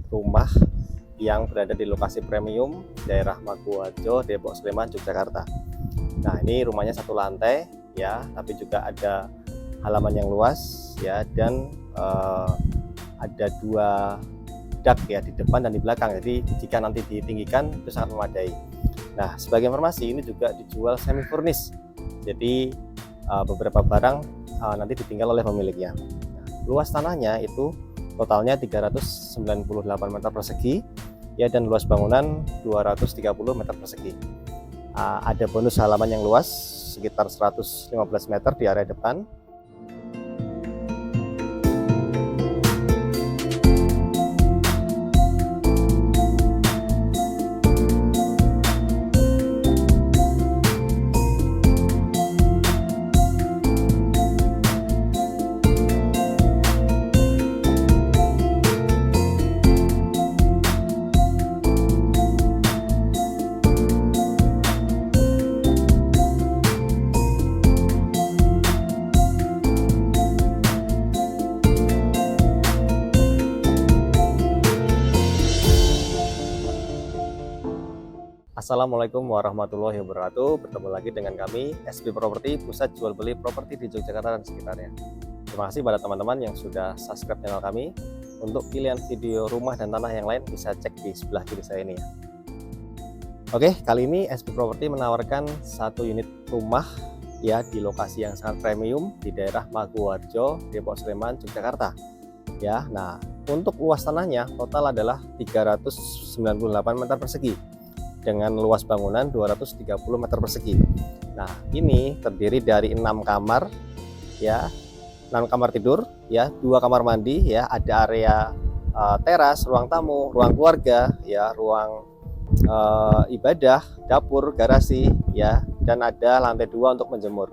rumah yang berada di lokasi premium daerah Maguwarjo, Depok, Sleman, Yogyakarta. Nah, ini rumahnya satu lantai ya, tapi juga ada halaman yang luas ya, dan ada dua dak ya di depan dan di belakang. Jadi jika nanti ditinggikan itu sangat memadai. Nah, sebagai informasi ini juga dijual semi furnish. Jadi beberapa barang nanti ditinggal oleh pemiliknya. Nah, luas tanahnya itu totalnya 398 meter persegi ya, dan luas bangunan 230 meter persegi. Ada bonus halaman yang luas sekitar 115 meter di area depan. Assalamualaikum warahmatullahi wabarakatuh. Bertemu lagi dengan kami SP Property, pusat jual beli properti di Yogyakarta dan sekitarnya. Terima kasih pada teman-teman yang sudah subscribe channel kami. Untuk pilihan video rumah dan tanah yang lain bisa cek di sebelah kiri saya ini ya. Oke, kali ini SP Property menawarkan satu unit rumah ya di lokasi yang sangat premium di daerah Maguwarjo, Depok, Sleman, Yogyakarta. Ya, nah untuk luas tanahnya total adalah 398 meter persegi dengan luas bangunan 230 meter persegi. Nah, ini terdiri dari 6 kamar ya, 6 kamar tidur ya, 2 kamar mandi ya, ada area teras, ruang tamu, ruang keluarga ya, ruang ibadah, dapur, garasi ya, dan ada lantai 2 untuk menjemur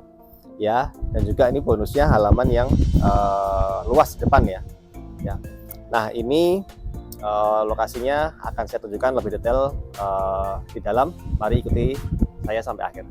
ya, dan juga ini bonusnya halaman yang luas depan ya. Nah, ini lokasinya akan saya tunjukkan lebih detail di dalam. Mari ikuti saya sampai akhir.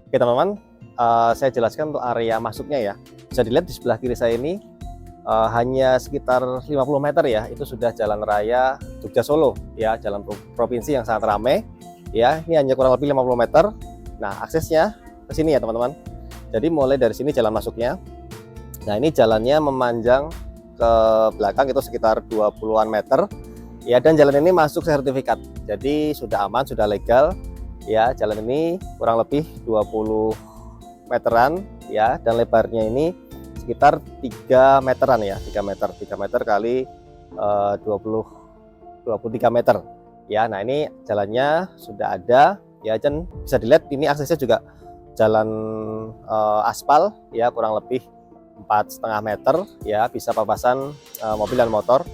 Oke teman-teman, saya jelaskan untuk area masuknya ya. Bisa dilihat di sebelah kiri saya ini hanya sekitar 50 meter ya, itu sudah jalan raya Jogja Solo ya, jalan provinsi yang sangat ramai ya. Ini hanya kurang lebih 50 meter. Nah, aksesnya ke sini ya teman-teman. Jadi mulai dari sini jalan masuknya. Nah, ini jalannya memanjang ke belakang itu sekitar 20-an meter ya, dan jalan ini masuk sertifikat. Jadi sudah aman, sudah legal ya. Jalan ini kurang lebih 20 meteran ya, dan lebarnya ini sekitar 3 meteran ya, 3 meter kali 23 meter ya. Nah, ini jalannya sudah ada ya, dan bisa dilihat ini aksesnya juga jalan aspal ya, kurang lebih 4,5 meter ya, bisa papasan mobil dan motor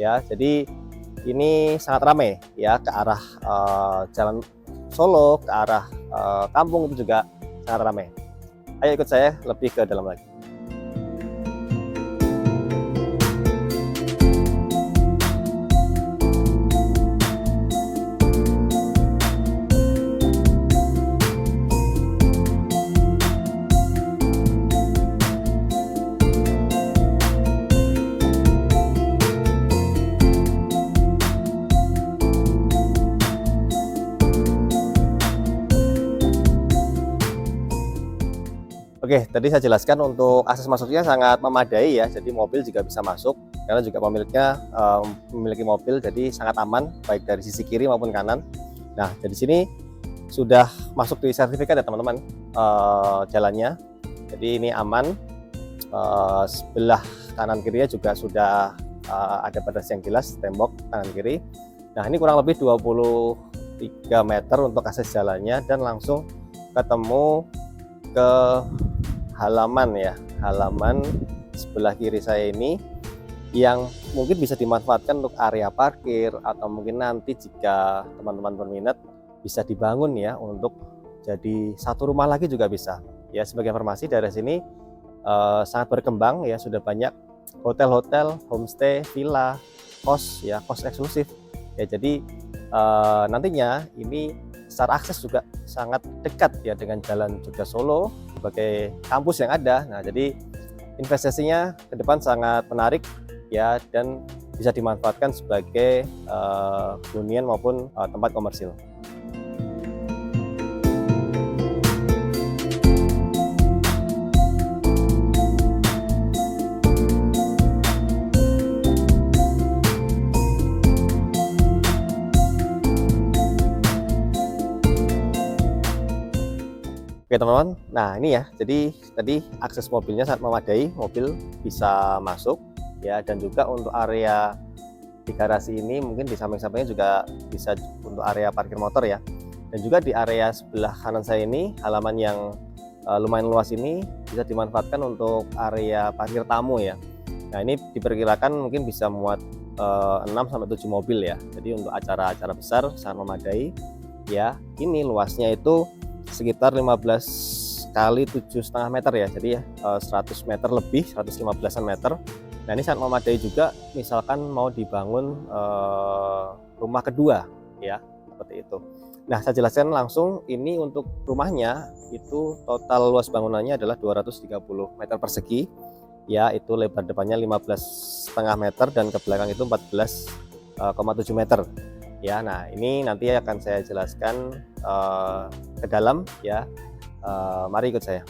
ya. Jadi ini sangat ramai ya, ke arah jalan Solo, ke arah kampung itu juga sangat ramai. Ayo ikut saya lebih ke dalam lagi. Oke, tadi saya jelaskan untuk akses masuknya sangat memadai ya, jadi mobil juga bisa masuk karena juga pemiliknya memiliki mobil, jadi sangat aman baik dari sisi kiri maupun kanan. Nah, dari sini sudah masuk di sertifikat ya teman-teman jalannya, jadi ini aman. Sebelah kanan kirinya juga sudah ada batas yang jelas, tembok kanan kiri. Nah, ini kurang lebih 23 meter untuk akses jalannya, dan langsung ketemu ke halaman ya, halaman sebelah kiri saya ini yang mungkin bisa dimanfaatkan untuk area parkir, atau mungkin nanti jika teman-teman berminat bisa dibangun ya untuk jadi satu rumah lagi juga bisa ya. Sebagai informasi, dari sini sangat berkembang ya, sudah banyak hotel-hotel, homestay, villa, kos ya, kos eksklusif ya. Jadi nantinya ini secara akses juga sangat dekat ya dengan Jalan Jogja Solo sebagai kampus yang ada. Nah, jadi investasinya ke depan sangat menarik ya, dan bisa dimanfaatkan sebagai hunian maupun tempat komersil. Oke teman-teman, nah ini ya, jadi tadi akses mobilnya sangat memadai, mobil bisa masuk ya, dan juga untuk area di garasi ini mungkin di samping-sampingnya juga bisa untuk area parkir motor ya. Dan juga di area sebelah kanan saya ini, halaman yang lumayan luas ini bisa dimanfaatkan untuk area parkir tamu ya. Nah ini diperkirakan mungkin bisa muat 6-7 mobil ya, jadi untuk acara-acara besar sangat memadai ya. Ini luasnya itu sekitar 15 kali 7,5 meter ya, jadi ya 100 meter lebih, 115an meter. Nah ini sangat memadai juga misalkan mau dibangun rumah kedua ya, seperti itu. Nah saya jelaskan langsung, ini untuk rumahnya itu total luas bangunannya adalah 230 meter persegi ya, itu lebar depannya 15,5 meter dan ke belakang itu 14,7 meter ya. Nah ini nanti akan saya jelaskan ke dalam ya. Mari ikut saya.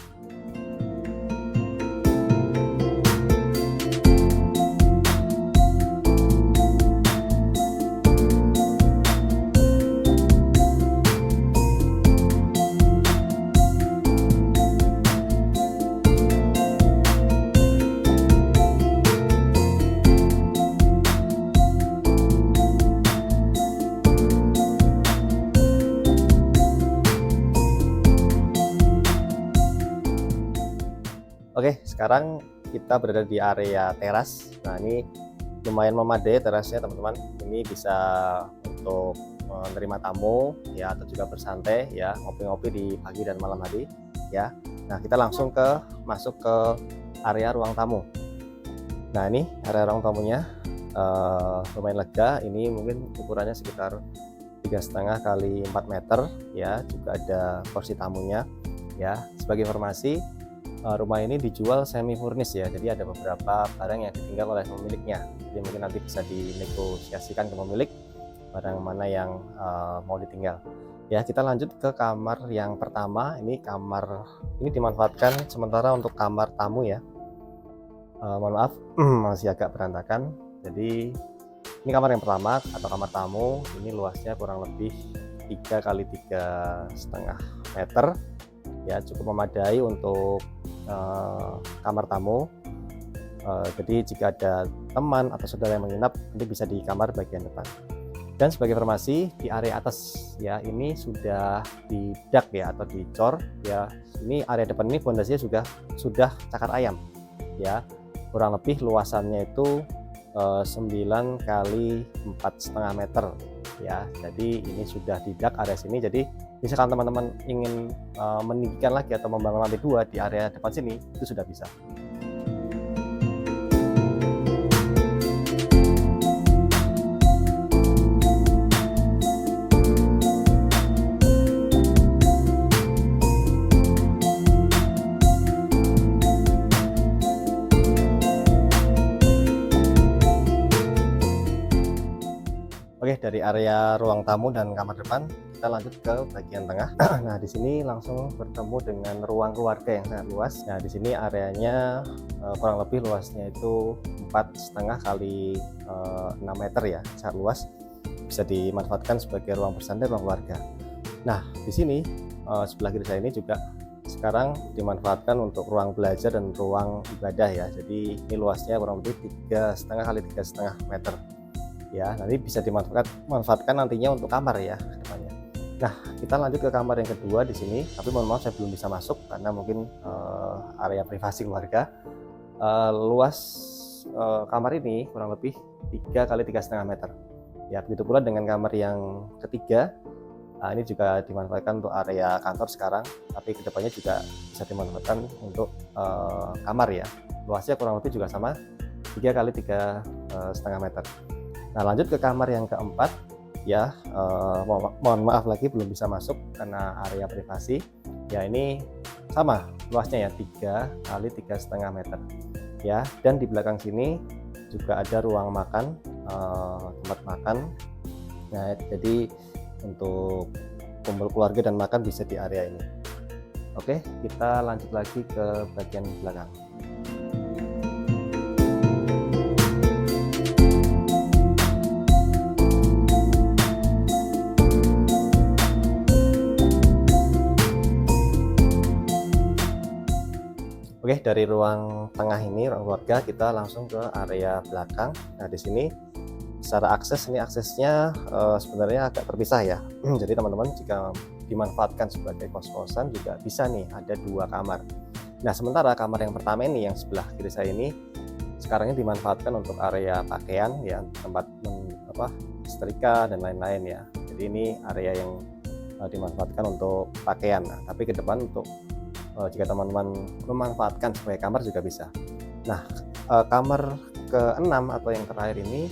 Oke, sekarang kita berada di area teras. Nah ini lumayan memadai terasnya teman-teman. Ini bisa untuk menerima tamu ya, atau juga bersantai ya, ngopi-ngopi di pagi dan malam hari ya. Nah kita langsung masuk ke area ruang tamu. Nah ini area ruang tamunya lumayan lega. Ini mungkin ukurannya sekitar 3,5 kali 4 meter ya. Juga ada kursi tamunya ya. Sebagai informasi, rumah ini dijual semi furnish ya, jadi ada beberapa barang yang ditinggal oleh pemiliknya, jadi mungkin nanti bisa dinegosiasikan ke pemilik barang mana yang mau ditinggal ya. Kita lanjut ke kamar yang pertama. Ini kamar ini dimanfaatkan sementara untuk kamar tamu ya. Mohon maaf masih agak berantakan. Jadi ini kamar yang pertama atau kamar tamu, ini luasnya kurang lebih 3 kali 3,5 meter ya, cukup memadai untuk kamar tamu. Jadi jika ada teman atau saudara yang menginap, nanti bisa di kamar bagian depan. Dan sebagai informasi, di area atas ya, ini sudah didak ya atau dicor ya. Ini area depan ini fondasinya sudah cakar ayam ya, kurang lebih luasannya itu 9 kali 4,5 meter ya. Jadi ini sudah didak area sini, jadi misalkan teman-teman ingin meninggikan lagi atau membangun lantai 2 di area depan sini, itu sudah bisa. Oke, dari area ruang tamu dan kamar depan, kita lanjut ke bagian tengah. Nah, di sini langsung bertemu dengan ruang keluarga yang sangat luas. Nah, di sini areanya kurang lebih luasnya itu 4,5 kali 6 meter ya, sangat luas. Bisa dimanfaatkan sebagai ruang bersantai, ruang keluarga. Nah, di sini sebelah kiri saya ini juga sekarang dimanfaatkan untuk ruang belajar dan ruang ibadah ya. Jadi ini luasnya kurang lebih 3,5 kali 3,5 meter. Ya, nanti bisa dimanfaatkan nantinya untuk kamar ya depannya. Nah, kita lanjut ke kamar yang kedua di sini, tapi mohon maaf saya belum bisa masuk karena mungkin area privasi keluarga. Luas kamar ini kurang lebih 3 kali 3,5 meter. Ya, begitu pula dengan kamar yang ketiga. Nah, ini juga dimanfaatkan untuk area kantor sekarang, tapi kedepannya juga bisa dimanfaatkan untuk kamar ya. Luasnya kurang lebih juga sama, 3 kali 3,5 meter. Nah, lanjut ke kamar yang keempat ya. Mohon maaf lagi belum bisa masuk karena area privasi. Ya, ini sama luasnya ya, 3 kali 3,5 meter ya. Dan di belakang sini juga ada ruang makan, tempat makan. Nah, jadi untuk kumpul keluarga dan makan bisa di area ini. Oke, kita lanjut lagi ke bagian belakang. Oke, dari ruang tengah ini, ruang keluarga, kita langsung ke area belakang. Nah, di sini secara akses, ini aksesnya sebenarnya agak terpisah ya. Jadi teman-teman jika dimanfaatkan sebagai kos-kosan juga bisa nih, ada 2 kamar. Nah, sementara kamar yang pertama ini yang sebelah kiri saya ini sekarang ini dimanfaatkan untuk area pakaian ya, tempat setrika dan lain-lain ya. Jadi ini area yang dimanfaatkan untuk pakaian. Nah, tapi ke depan untuk jika teman-teman memanfaatkan sebagai kamar juga bisa. Nah, kamar ke-6 atau yang terakhir ini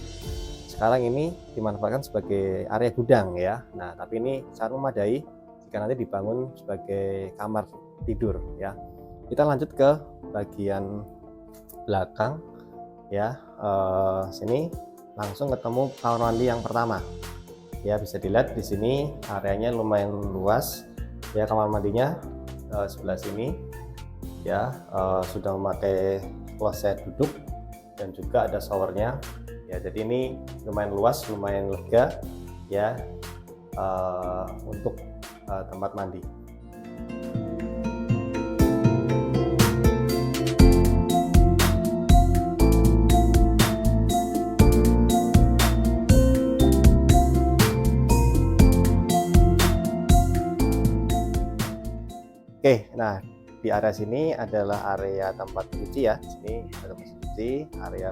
sekarang ini dimanfaatkan sebagai area gudang ya. Nah, tapi ini sangat memadai jika nanti dibangun sebagai kamar tidur ya. Kita lanjut ke bagian belakang ya. Sini langsung ketemu kamar mandi yang pertama ya. Bisa dilihat di sini areanya lumayan luas ya. Kamar mandinya sebelah sini ya, sudah memakai kloset duduk dan juga ada showernya ya. Jadi ini lumayan luas, lumayan lega ya, untuk tempat mandi. Oke, nah di area sini adalah area tempat cuci ya. Di sini ada tempat cuci, area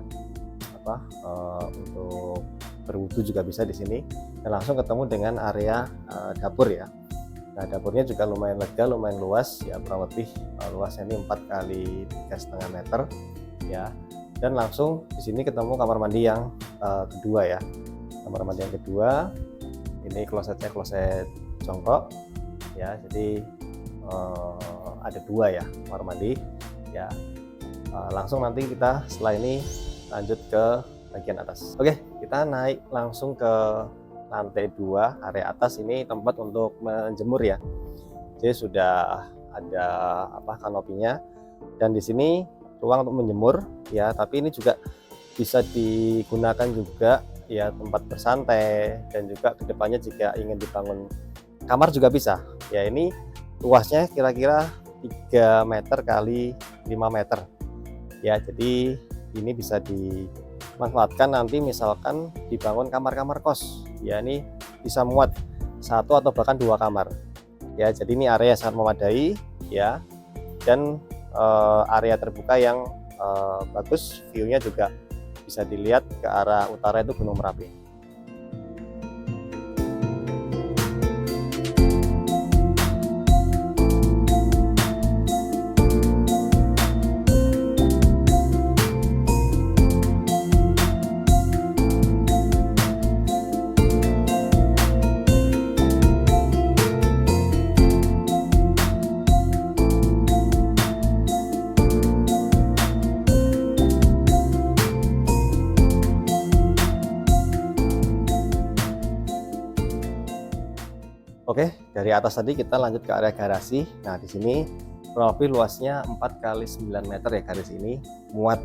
untuk berwudu juga bisa di sini. Dan langsung ketemu dengan area dapur ya. Nah, dapurnya juga lumayan lega, lumayan luas ya, kurang lebih luasnya ini 4 kali 3,5 meter ya. Dan langsung di sini ketemu kamar mandi yang kedua ya. Kamar mandi yang kedua ini klosetnya kloset jongkok ya. Jadi ada 2 ya kamar mandi ya. Langsung nanti kita setelah ini lanjut ke bagian atas. Oke, kita naik langsung ke lantai 2 area atas. Ini tempat untuk menjemur ya. Jadi sudah ada kanopinya, dan di sini ruang untuk menjemur ya. Tapi ini juga bisa digunakan juga ya, tempat bersantai, dan juga kedepannya jika ingin dibangun kamar juga bisa ya. Ini luasnya kira-kira 3 meter kali 5 meter ya. Jadi ini bisa dimanfaatkan nanti misalkan dibangun kamar-kamar kos ya. Ini bisa muat 1 atau bahkan 2 kamar ya. Jadi ini area sangat memadai ya, dan area terbuka yang bagus. View-nya juga bisa dilihat ke arah utara, itu Gunung Merapi. Oke, dari atas tadi kita lanjut ke area garasi. Nah, di sini kurang lebih luasnya 4 kali 9 meter ya garasi ini. Muat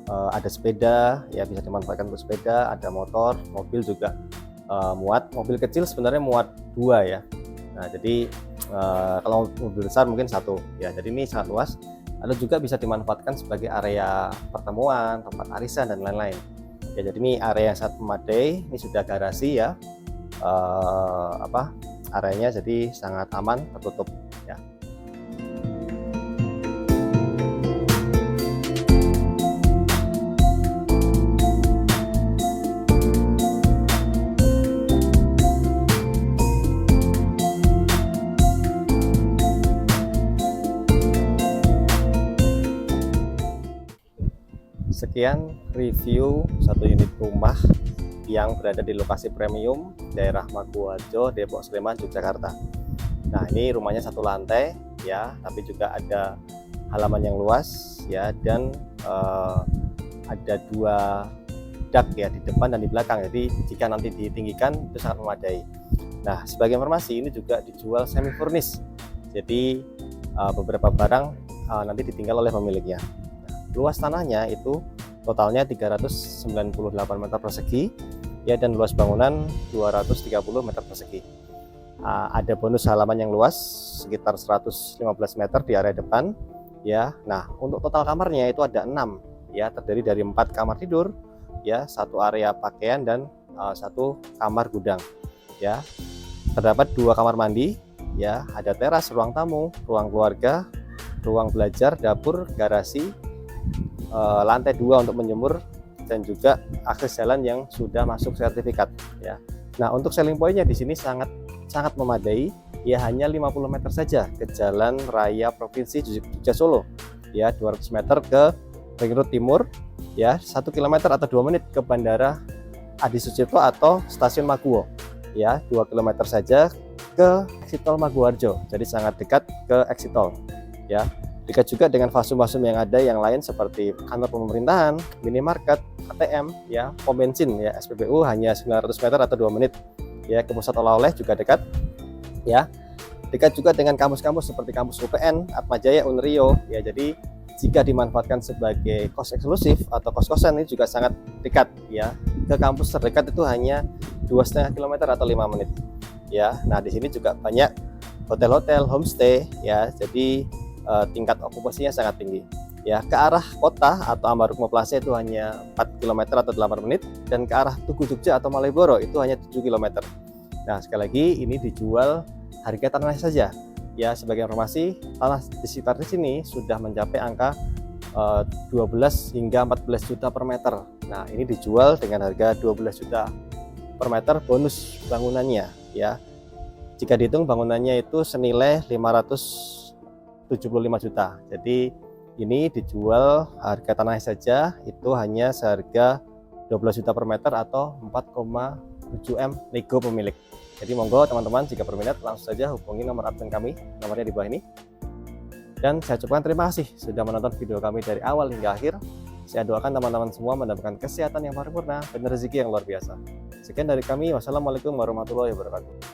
ada sepeda ya, bisa dimanfaatkan untuk sepeda, ada motor, mobil juga muat. Mobil kecil sebenarnya muat 2 ya. Nah, jadi kalau mobil besar mungkin 1 ya. Jadi ini sangat luas. Lalu juga bisa dimanfaatkan sebagai area pertemuan, tempat arisan dan lain-lain. Ya, jadi ini area sangat memadai. Ini sudah garasi ya. Areanya jadi sangat aman, tertutup ya. Sekian review satu unit rumah yang berada di lokasi premium daerah Maguwoharjo, Depok, Sleman, Yogyakarta. Nah, ini rumahnya satu lantai ya, tapi juga ada halaman yang luas ya, dan ada 2 dak ya di depan dan di belakang. Jadi jika nanti ditinggikan itu sangat memadai. Nah, sebagai informasi ini juga dijual semi furnish. Jadi beberapa barang nanti ditinggal oleh pemiliknya. Luas tanahnya itu totalnya 398 meter persegi ya, dan luas bangunan 230 meter persegi. Ada bonus halaman yang luas sekitar 115 meter di area depan ya. Nah, untuk total kamarnya itu ada 6 ya, terdiri dari 4 kamar tidur ya, 1 area pakaian, dan 1 kamar gudang ya. Terdapat 2 kamar mandi ya, ada teras, ruang tamu, ruang keluarga, ruang belajar, dapur, garasi, lantai 2 untuk menjemur, dan juga akses jalan yang sudah masuk sertifikat ya. Nah, untuk selling pointnya di sini sangat memadai ya, hanya 50 meter saja ke jalan raya provinsi Jogja Solo ya, 200 meter ke Ring Road Timur ya, 1 km atau 2 menit ke Bandara Adi Sucipto atau Stasiun Maguwo ya, 2 km saja ke exit tol Maguwoharjo. Jadi sangat dekat ke exit tol ya. Dekat juga dengan fasum-fasum yang ada yang lain seperti kantor pemerintahan, minimarket, ATM ya, pom bensin ya, SPBU hanya 900 meter atau 2 menit ya. Ke pusat oleh-oleh juga dekat ya. Dekat juga dengan kampus-kampus seperti kampus UPN, Atmajaya, Unrio ya. Jadi jika dimanfaatkan sebagai kos eksklusif atau kos-kosan ini juga sangat dekat ya. Ke kampus terdekat itu hanya 2,5 km atau 5 menit ya. Nah, di sini juga banyak hotel-hotel, homestay ya. Jadi tingkat okupasinya sangat tinggi ya. Ke arah kota atau Ambarukmo Plaza itu hanya 4 km atau 8 menit, dan ke arah Tugu Jogja atau Malioboro itu hanya 7 km. Nah, sekali lagi ini dijual harga tanah saja ya. Sebagai informasi, tanah di sekitar di sini sudah mencapai angka 12 hingga 14 juta per meter. Nah, ini dijual dengan harga 12 juta per meter bonus bangunannya ya. Jika dihitung bangunannya itu senilai 575 juta. Jadi ini dijual harga tanah saja itu hanya seharga 12 juta per meter atau 4,7 M nego pemilik. Jadi monggo teman-teman, jika berminat langsung saja hubungi nomor admin kami, nomornya di bawah ini. Dan saya ucapkan terima kasih sudah menonton video kami dari awal hingga akhir. Saya doakan teman-teman semua mendapatkan kesehatan yang paripurna dan rezeki yang luar biasa. Sekian dari kami, wassalamualaikum warahmatullahi wabarakatuh.